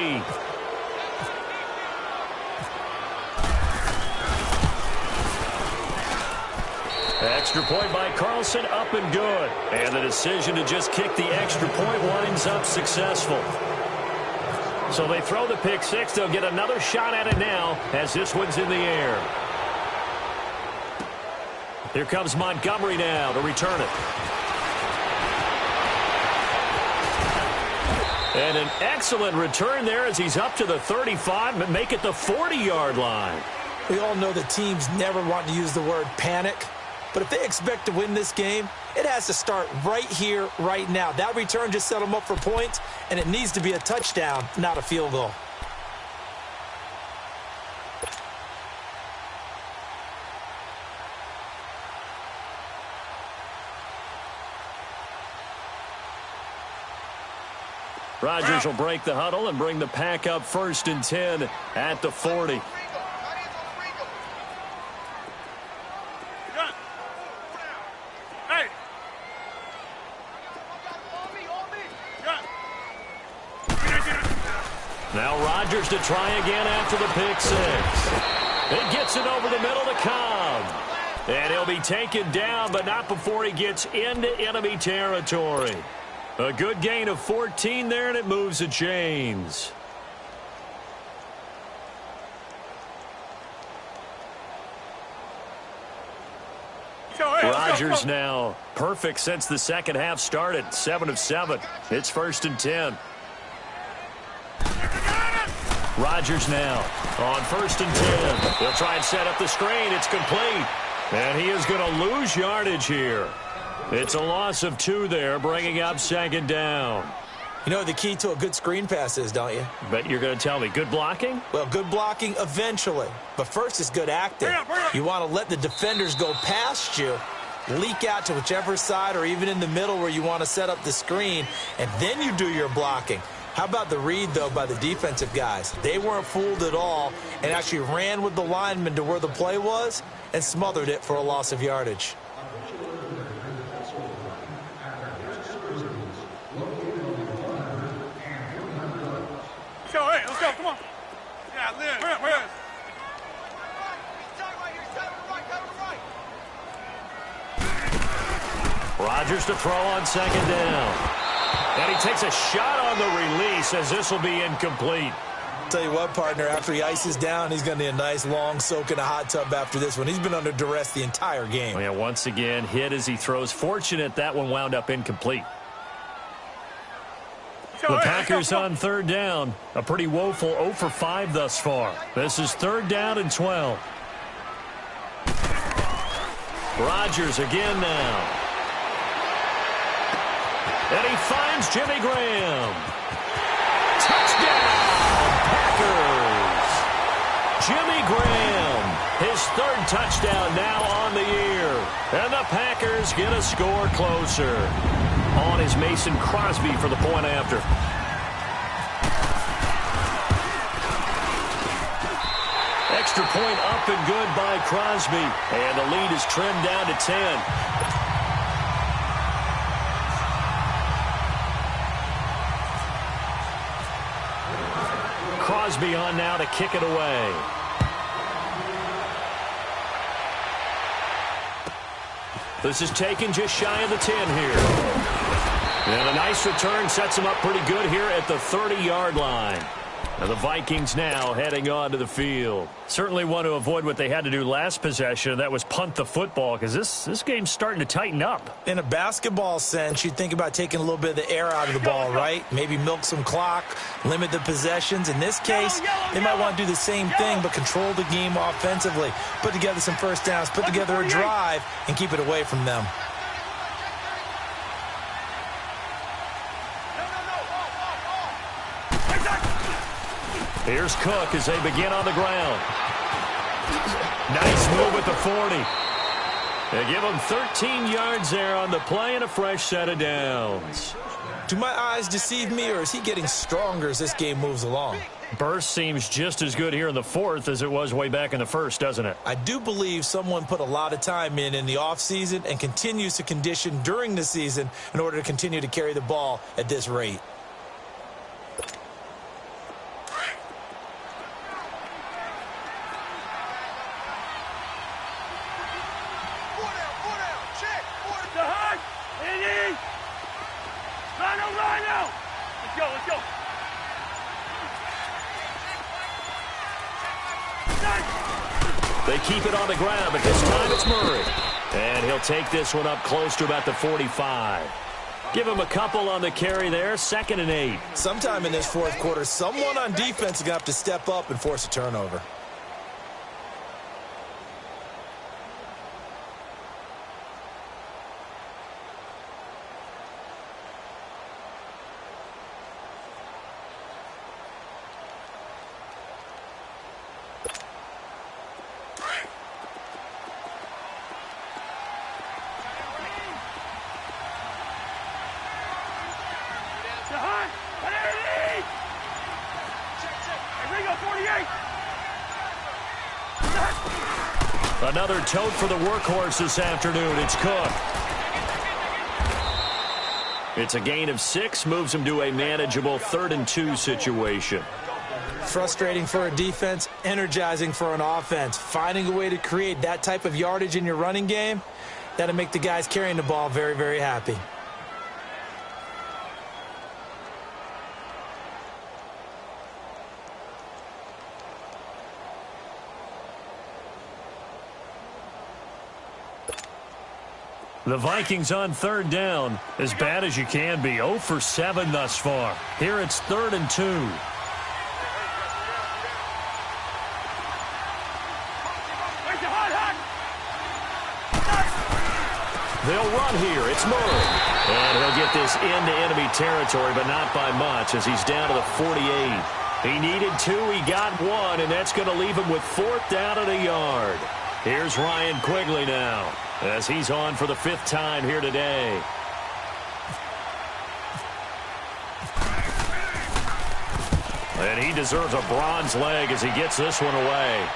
Extra point by Carlson, up and good. And the decision to just kick the extra point winds up successful. So they throw the pick 6. They'll get another shot at it now as this one's in the air. Here comes Montgomery now to return it. And an excellent return there as he's up to the 35, but make it the 40-yard line. We all know that teams never want to use the word panic, but if they expect to win this game, it has to start right here, right now. That return just set them up for points, and it needs to be a touchdown, not a field goal. Rodgers will break the huddle and bring the pack up 1st and 10 at the 40. Now Rodgers to try again after the pick 6. It gets it over the middle to Cobb. And he'll be taken down, but not before he gets into enemy territory. A good gain of 14 there, and it moves the chains. Rodgers now perfect since the second half started. 7 of 7. It's 1st and 10. Rodgers now on 1st and 10. They'll try and set up the screen. It's complete. And he is going to lose yardage here. It's a loss of 2 there, bringing up 2nd down. You know what the key to a good screen pass is, don't you? Bet you're going to tell me. Good blocking? Well, good blocking eventually. But first is good acting. You want to let the defenders go past you, leak out to whichever side or even in the middle where you want to set up the screen, and then you do your blocking. How about the read, though, by the defensive guys? They weren't fooled at all and actually ran with the lineman to where the play was and smothered it for a loss of yardage. Hey, let's go, come on. Yeah, Lynn, where is? Rodgers to throw on 2nd down. And he takes a shot on the release as this will be incomplete. Tell you what, partner, after he ices down, he's going to need a nice long soak in a hot tub after this one. He's been under duress the entire game. Yeah, once again, hit as he throws. Fortunate that one wound up incomplete. The Packers on 3rd down. A pretty woeful 0 for 5 thus far. This is 3rd down and 12. Rodgers again now. And he finds Jimmy Graham. Touchdown, Packers. Jimmy Graham, his 3rd touchdown now on the year. And the Packers get a score closer. On is Mason Crosby for the point after. Extra point up and good by Crosby. And the lead is trimmed down to 10. Crosby on now to kick it away. This is taken just shy of the 10 here. And a nice return sets him up pretty good here at the 30-yard line. And the Vikings now heading onto the field. Certainly want to avoid what they had to do last possession. That was punt the football, because this game's starting to tighten up. In a basketball sense, you think about taking a little bit of the air out of the ball, right? Maybe milk some clock, limit the possessions. In this case, they might want to do the same thing, but control the game offensively. Put together some first downs, put together a drive, and keep it away from them. Here's Cook as they begin on the ground. Nice move at the 40. They give him 13 yards there on the play and a fresh set of downs. Do my eyes deceive me, or is he getting stronger as this game moves along? Burst seems just as good here in the fourth as it was way back in the first, doesn't it? I do believe someone put a lot of time in the offseason and continues to condition during the season in order to continue to carry the ball at this rate. Let's go. They keep it on the ground, but this time it's Murray. And he'll take this one up close to about the 45. Give him a couple on the carry there, 2nd and 8. Sometime in this fourth quarter, someone on defense is going to have to step up and force a turnover. Another tote for the workhorse this afternoon. It's Cook. It's a gain of 6, moves him to a manageable 3rd and 2 situation. Frustrating for a defense, energizing for an offense. Finding a way to create that type of yardage in your running game, that'll make the guys carrying the ball very, very happy. The Vikings on 3rd down, as bad as you can be. 0 for 7 thus far. Here it's 3rd and 2. They'll run here. It's Murray. And he'll get this into enemy territory, but not by much, as he's down to the 48. He needed 2, he got 1, and that's going to leave him with 4th down and a yard. Here's Ryan Quigley now, as he's on for the 5th time here today. And he deserves a bronze leg as he gets this one away.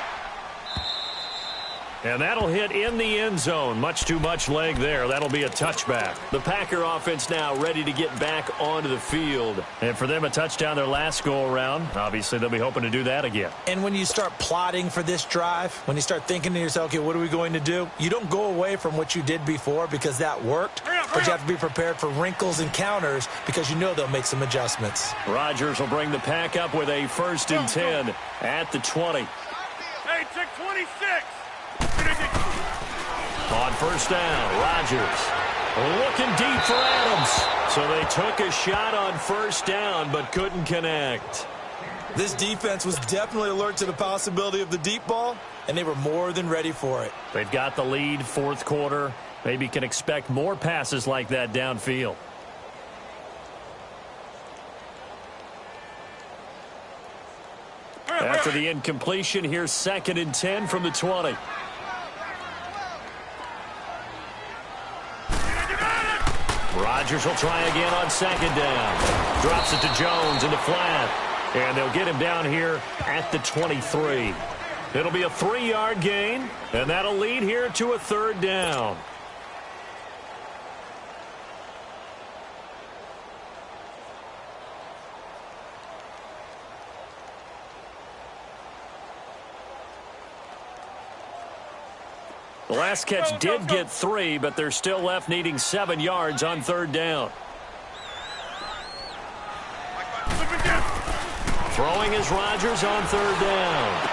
And that'll hit in the end zone. Much too much leg there. That'll be a touchback. The Packer offense now ready to get back onto the field. And for them, a touchdown their last go-around. Obviously, they'll be hoping to do that again. And when you start plotting for this drive, when you start thinking to yourself, okay, what are we going to do? You don't go away from what you did before because that worked. But you have to be prepared for wrinkles and counters because you know they'll make some adjustments. Rodgers will bring the Pack up with a 1st and 10 at the 20. Hey, check 26. On 1st down, Rodgers looking deep for Adams. So they took a shot on 1st down but couldn't connect. This defense was definitely alert to the possibility of the deep ball, and they were more than ready for it. They've got the lead, 4th quarter. Maybe can expect more passes like that downfield. After the incompletion, here's 2nd and 10 from the 20. Rodgers will try again on 2nd down. Drops it to Jones in the flat. And they'll get him down here at the 23. It'll be a 3-yard gain, and that'll lead here to a 3rd down. The last catch did get 3, but they're still left needing 7 yards on 3rd down. Throwing is Rodgers on 3rd down.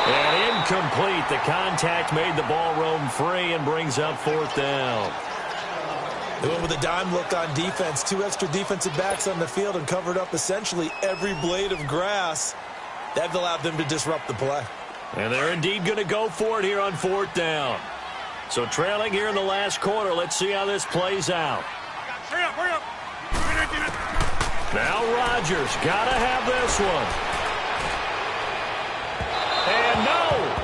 And incomplete. The contact made the ball roam free and brings up 4th down. They went with a dime look on defense. 2 extra defensive backs on the field and covered up essentially every blade of grass. That allowed them to disrupt the play. And they're indeed going to go for it here on 4th down. So trailing here in the last quarter. Let's see how this plays out. Hurry up. Now Rodgers got to have this one.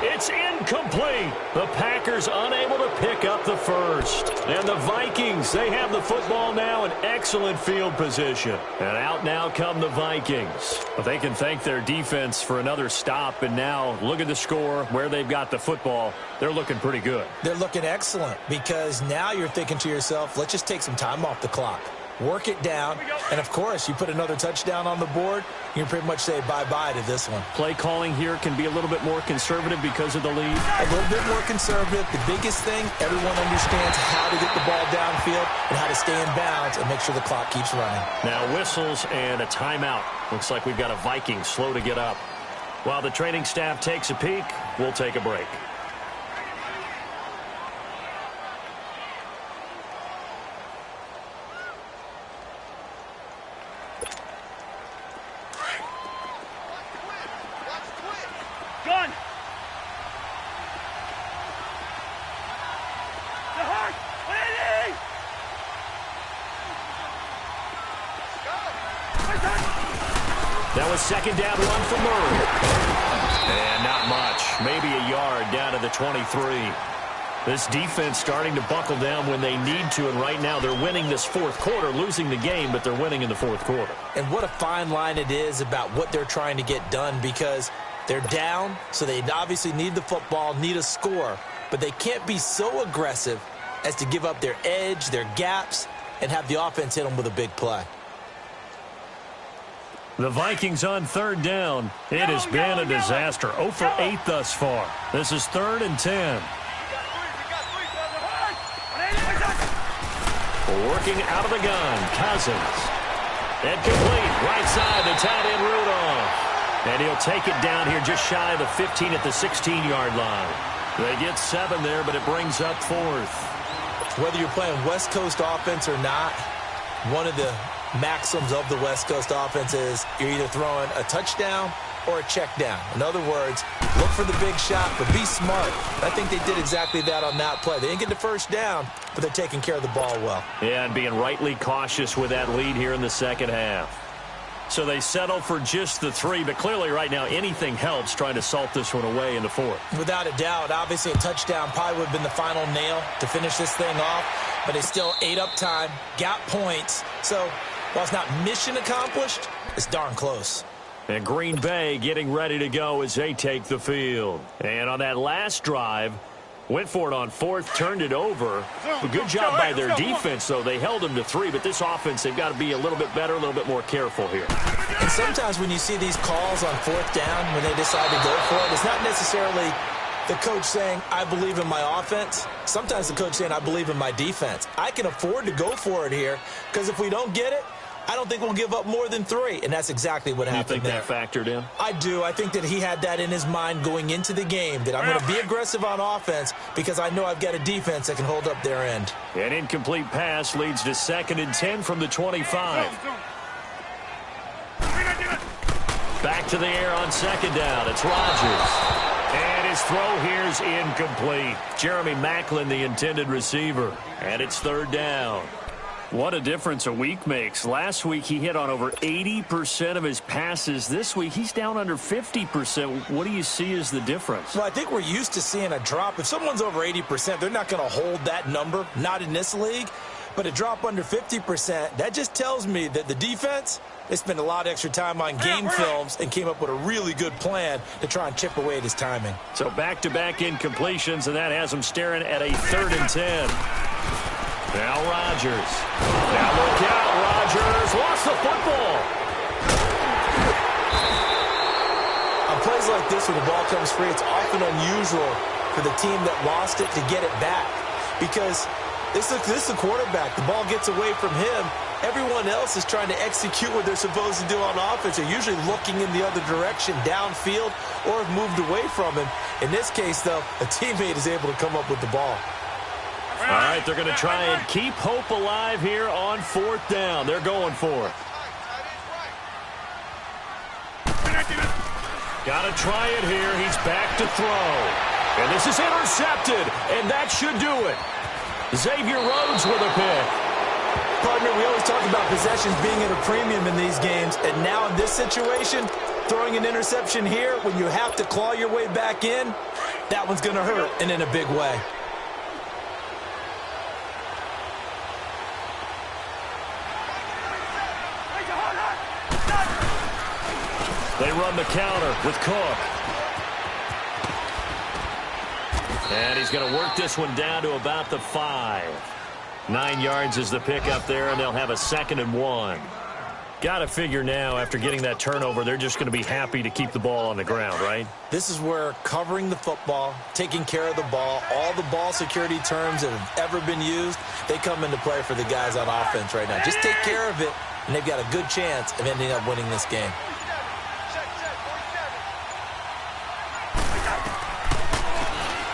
It's incomplete. The Packers unable to pick up the first. And the Vikings, they have the football now in excellent field position. And out now come the Vikings. But they can thank their defense for another stop. And now look at the score, where they've got the football. They're looking pretty good. They're looking excellent because now you're thinking to yourself, let's just take some time off the clock. Work it down, and of course, you put another touchdown on the board, you can pretty much say bye-bye to this one. Play calling here can be a little bit more conservative because of the lead. A little bit more conservative. The biggest thing, everyone understands how to get the ball downfield and how to stay in bounds and make sure the clock keeps running. Now whistles and a timeout. Looks like we've got a Viking slow to get up. While the training staff takes a peek, we'll take a break. Gun! That was second down run for Murray. And not much. Maybe a yard down to the 23. This defense starting to buckle down when they need to, and right now they're winning this fourth quarter, losing the game, but they're winning in the fourth quarter. And what a fine line it is about what they're trying to get done, because they're down, so they obviously need the football, need a score, but they can't be so aggressive as to give up their edge, their gaps, and have the offense hit them with a big play. The Vikings on third down. It has been a disaster. 0 for 8 thus far. This is 3rd and 10. Working out of the gun, Cousins. And complete, right side to tight end Rudolph. And he'll take it down here just shy of the 15 at the 16-yard line. They get 7 there, but it brings up 4th. Whether you're playing West Coast offense or not, one of the maxims of the West Coast offense is you're either throwing a touchdown or a check down. In other words, look for the big shot, but be smart. I think they did exactly that on that play. They didn't get the first down, but they're taking care of the ball well. Yeah, and being rightly cautious with that lead here in the second half. So they settle for just the 3, but clearly right now anything helps trying to salt this one away in the 4th. Without a doubt, obviously a touchdown probably would have been the final nail to finish this thing off, but they still ate up time, got points. So while it's not mission accomplished, it's darn close. And Green Bay getting ready to go as they take the field. And on that last drive, went for it on 4th, turned it over. A good job by their defense, though. They held them to 3, but this offense, they've got to be a little bit better, a little bit more careful here. And sometimes when you see these calls on 4th down, when they decide to go for it, it's not necessarily the coach saying, I believe in my offense. Sometimes the coach saying, I believe in my defense. I can afford to go for it here, because if we don't get it, I don't think we'll give up more than 3, and that's exactly what happened there. You think that factored in? I do. I think that he had that in his mind going into the game, that I'm going to be aggressive on offense because I know I've got a defense that can hold up their end. An incomplete pass leads to 2nd and 10 from the 25. Back to the air on 2nd down. It's Rodgers. And his throw here is incomplete. Jeremy Maclin, the intended receiver. And it's 3rd down. What a difference a week makes. Last week he hit on over 80% of his passes. This week he's down under 50%. What do you see as the difference? Well, I think we're used to seeing a drop. If someone's over 80%, they're not going to hold that number, not in this league. But a drop under 50%, that just tells me that the defense, they spent a lot of extra time on game films and came up with a really good plan to try and chip away at his timing. So back-to-back incompletions, and that has him staring at a 3rd and 10. Now Rodgers. Now look out, Rodgers lost the football. On plays like this where the ball comes free, it's often unusual for the team that lost it to get it back, because this is the quarterback. The ball gets away from him. Everyone else is trying to execute what they're supposed to do on offense. They're usually looking in the other direction, downfield, or have moved away from him. In this case, though, a teammate is able to come up with the ball. All right, they're going to try and keep hope alive here on 4th down. They're going for it. Got to try it here. He's back to throw. And this is intercepted, and that should do it. Xavier Rhodes with a pick. Partner, we always talk about possessions being at a premium in these games, and now in this situation, throwing an interception here when you have to claw your way back in, that one's going to hurt, and in a big way. They run the counter with Cook. And he's going to work this one down to about the 5. 9 yards is the pickup there, and they'll have a 2nd and 1. Got to figure now, after getting that turnover, they're just going to be happy to keep the ball on the ground, right? This is where covering the football, taking care of the ball, all the ball security terms that have ever been used, they come into play for the guys on offense right now. Just take care of it, and they've got a good chance of ending up winning this game.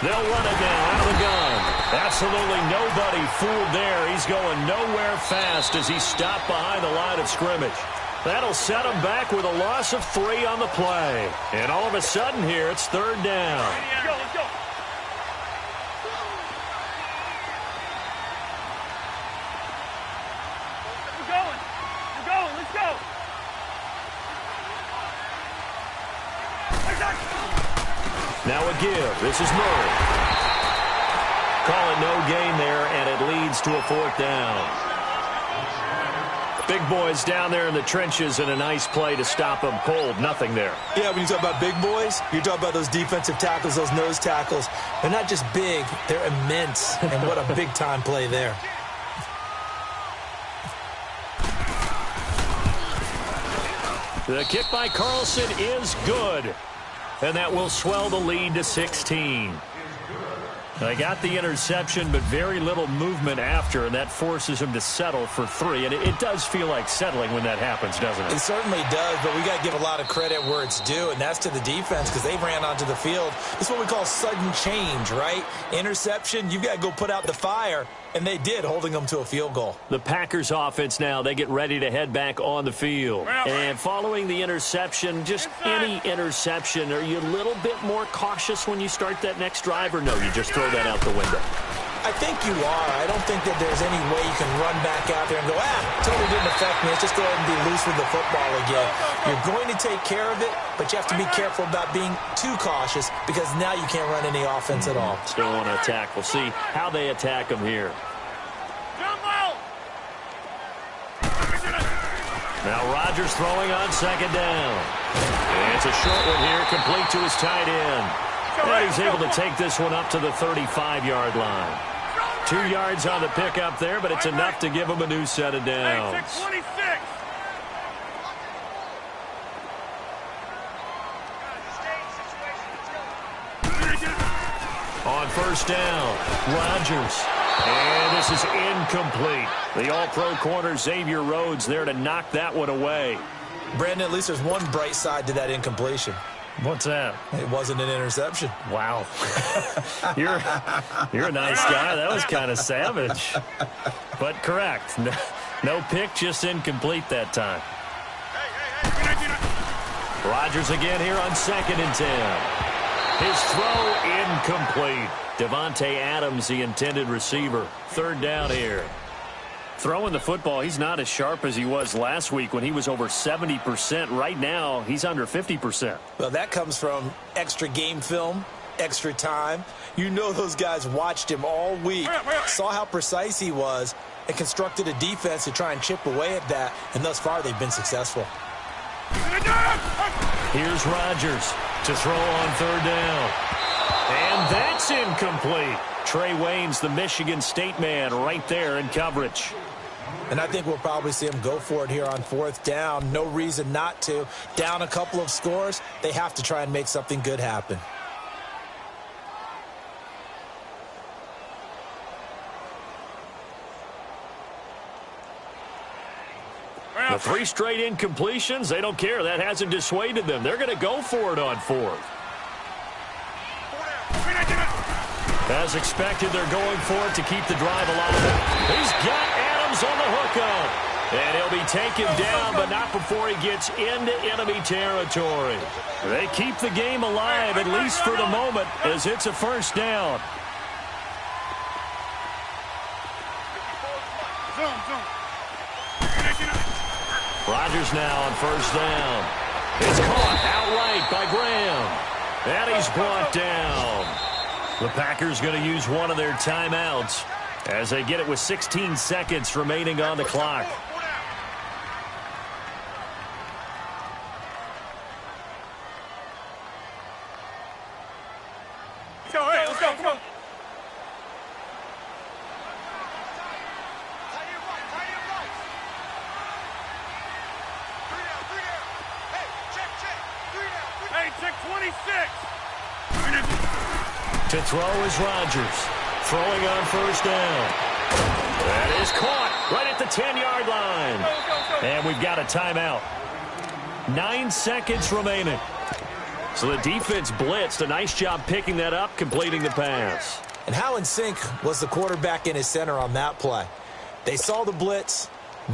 They'll run it now out of the gun. Absolutely nobody fooled there. He's going nowhere fast as he's stopped behind the line of scrimmage. That'll set him back with a loss of 3 on the play. And all of a sudden here, it's 3rd down. Let's go, let's go. We're going, let's go. Now a give. This is Murray. Call it no gain there, and it leads to a 4th down. Big boys down there in the trenches, and a nice play to stop them cold. Nothing there. Yeah, when you talk about big boys, you're talking about those defensive tackles, those nose tackles. They're not just big, they're immense. And what a big-time play there. The kick by Carlson is good. And that will swell the lead to 16. They got the interception, but very little movement after, and that forces him to settle for 3. And it does feel like settling when that happens, doesn't it? It certainly does, but we got to give a lot of credit where it's due, and that's to the defense because they ran onto the field. This is what we call sudden change, right? Interception, you got to go put out the fire, and they did, holding them to a field goal. The Packers offense now, they get ready to head back on the field. And following the interception, just any interception, are you a little bit more cautious when you start that next drive, or no, you just throw that out the window? I think you are. I don't think that there's any way you can run back out there and go, totally didn't affect me. Let's just go ahead and be loose with the football again. You're going to take care of it, but you have to be careful about being too cautious because now you can't run any offense at all. Still want to attack. We'll see how they attack them here. Now Rodgers throwing on 2nd down. And it's a short one here, complete to his tight end. And he's able to take this one up to the 35-yard line. 2 yards on the pickup there, but it's enough to give him a new set of downs. On 1st down, Rodgers. And this is incomplete. The all-pro corner, Xavier Rhodes, there to knock that one away. Brandon, at least there's one bright side to that incompletion. What's that? It wasn't an interception. Wow. You're a nice guy. That was kind of savage. But correct. No pick, just incomplete that time. Rodgers again here on 2nd and 10. His throw incomplete. Devontae Adams, the intended receiver. 3rd down here. Throwing the football, he's not as sharp as he was last week when he was over 70%. Right now, he's under 50%. Well, that comes from extra game film, extra time. You know those guys watched him all week, saw how precise he was, and constructed a defense to try and chip away at that, and thus far they've been successful. Here's Rodgers to throw on 3rd down. And that's incomplete. Trey Waynes, the Michigan State man, right there in coverage. And I think we'll probably see him go for it here on 4th down. No reason not to. Down a couple of scores, they have to try and make something good happen. The 3 straight incompletions, they don't care. That hasn't dissuaded them. They're going to go for it on 4th. As expected, they're going for it to keep the drive alive. He's got Adams on the hookup. And he'll be taken down, but not before he gets into enemy territory. They keep the game alive, at least for the moment, as it's a 1st down. Rodgers now on 1st down. It's caught outright by Graham. And he's brought down. The Packers going to use one of their timeouts as they get it with 16 seconds remaining on the clock. Let's go, hey, let's go, come on. Hey, check 26. To throw is Rodgers. Throwing on first down. That is caught right at the 10-yard line. And we've got a timeout. 9 seconds remaining. So the defense blitzed. A nice job picking that up, completing the pass. And how in sync was the quarterback and his center on that play? They saw the blitz,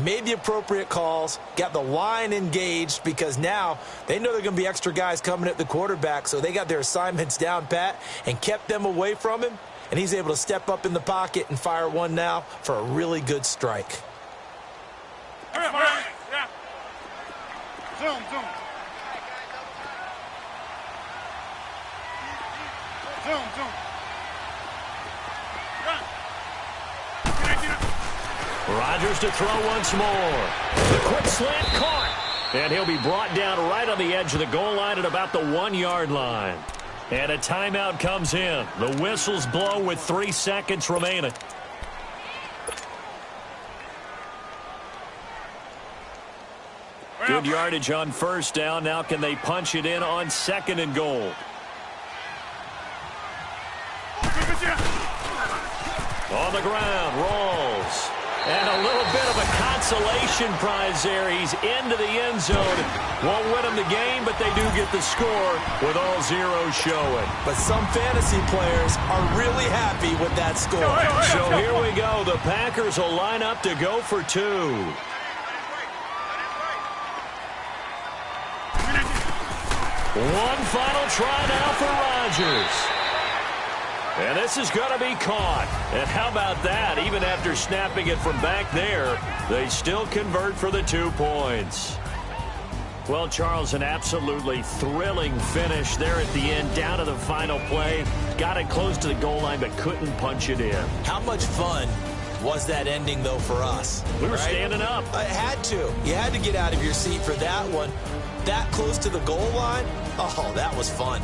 made the appropriate calls, got the line engaged because now they know there are going to be extra guys coming at the quarterback, so they got their assignments down pat and kept them away from him, and he's able to step up in the pocket and fire one now for a really good strike. Yeah. Zoom. Zoom. Rodgers to throw once more. The quick slant caught. And he'll be brought down right on the edge of the goal line at about the 1-yard line. And a timeout comes in. The whistles blow with 3 seconds remaining. Good yardage on first down. Now can they punch it in on 2nd and goal? On the ground, rolls. And a little bit of a consolation prize there. He's into the end zone. Won't win them the game, but they do get the score with all zeros showing. But some fantasy players are really happy with that score. So here we go. The Packers will line up to go for 2. One final try now for Rodgers. And this is going to be caught. And how about that? Even after snapping it from back there, they still convert for the 2 points. Well, Charles, an absolutely thrilling finish there at the end, down to the final play. Got it close to the goal line, but couldn't punch it in. How much fun was that ending, though, for us? We were standing up. I had to. You had to get out of your seat for that one. That close to the goal line? Oh, that was fun.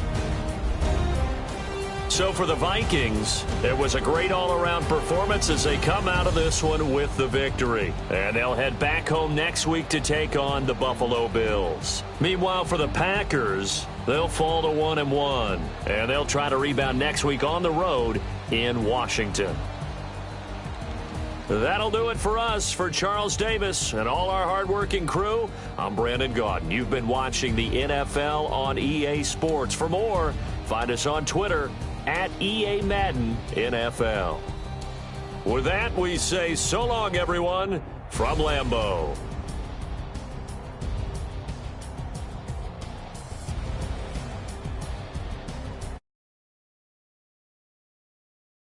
So for the Vikings, it was a great all-around performance as they come out of this one with the victory. And they'll head back home next week to take on the Buffalo Bills. Meanwhile, for the Packers, they'll fall to 1-1. And they'll try to rebound next week on the road in Washington. That'll do it for us. For Charles Davis and all our hardworking crew, I'm Brandon Gaudin. You've been watching the NFL on EA Sports. For more, find us on Twitter at EA Madden NFL. With that, we say so long, everyone, from Lambeau.